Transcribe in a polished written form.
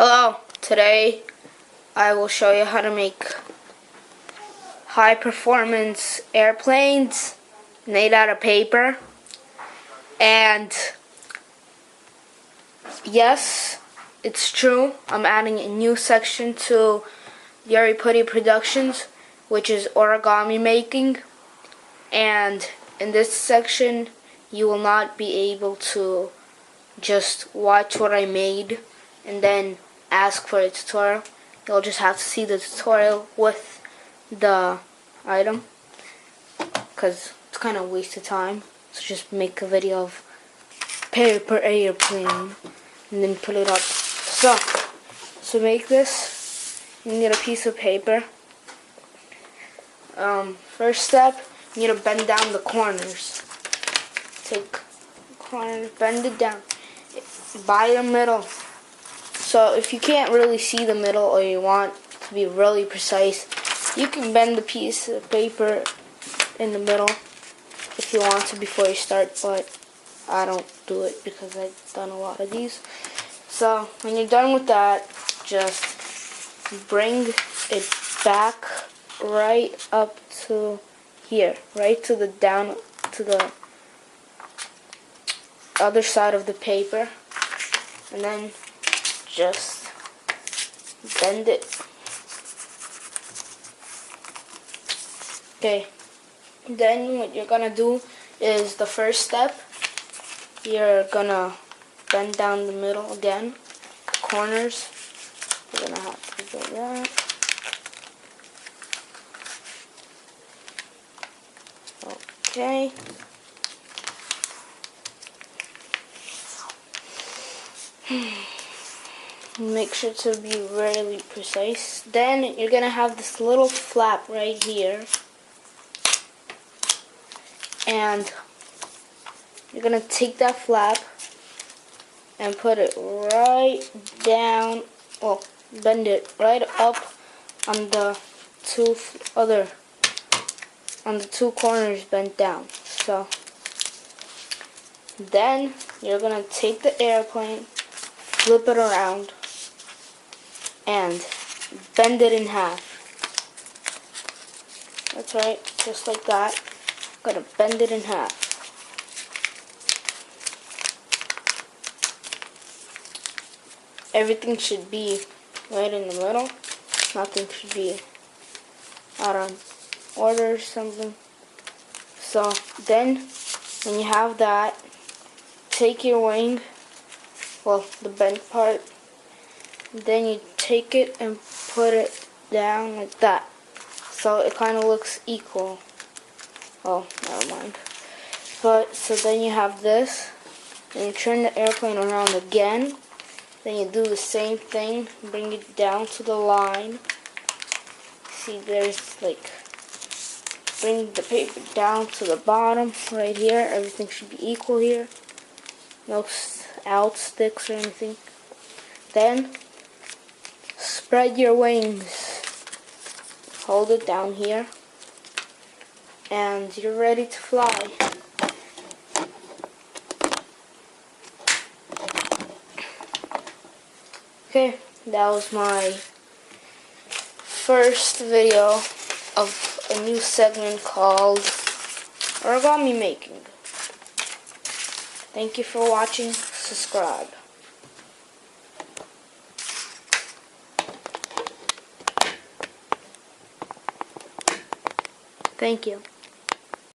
Hello, today I will show you how to make high performance airplanes made out of paper. And yes, it's true, I'm adding a new section to Yuri Putty Productions, which is origami making. And in this section you will not be able to just watch what I made and then ask for a tutorial. You'll just have to see the tutorial with the item, because it's kind of a waste of time. So just make a video of paper airplane and then put it up. So to make this, you need a piece of paper. First step, you need to bend down the corners. Take the corners, bend it down by the middle. So if you can't really see the middle, or you want to be really precise, you can bend the piece of paper in the middle if you want to before you start, but I don't do it because I've done a lot of these. So when you're done with that, just bring it back right up to here, right to the down to the other side of the paper, and then just bend it. Okay, then what you're gonna do is the first step, you're gonna bend down the middle again, corners. You're gonna have to do that. Okay. Make sure to be really precise. Then you're gonna have this little flap right here, and you're gonna take that flap and put it right down, well, bend it right up on the two corners bent down. So then you're gonna take the airplane, flip it around, and bend it in half. That's right, just like that. I'm gonna bend it in half. Everything should be right in the middle. Nothing should be out of order or something. So then, when you have that, take your wing, well, the bent part, then you take it and put it down like that, so it kind of looks equal. Oh, never mind. But so then you have this, and you turn the airplane around again. Then you do the same thing, bring it down to the line. See, there's like, bring the paper down to the bottom right here. Everything should be equal here. No out sticks or anything. Then spread your wings. Hold it down here, and you're ready to fly. Okay, that was my first video of a new segment called Origami Making. Thank you for watching. Subscribe. Thank you.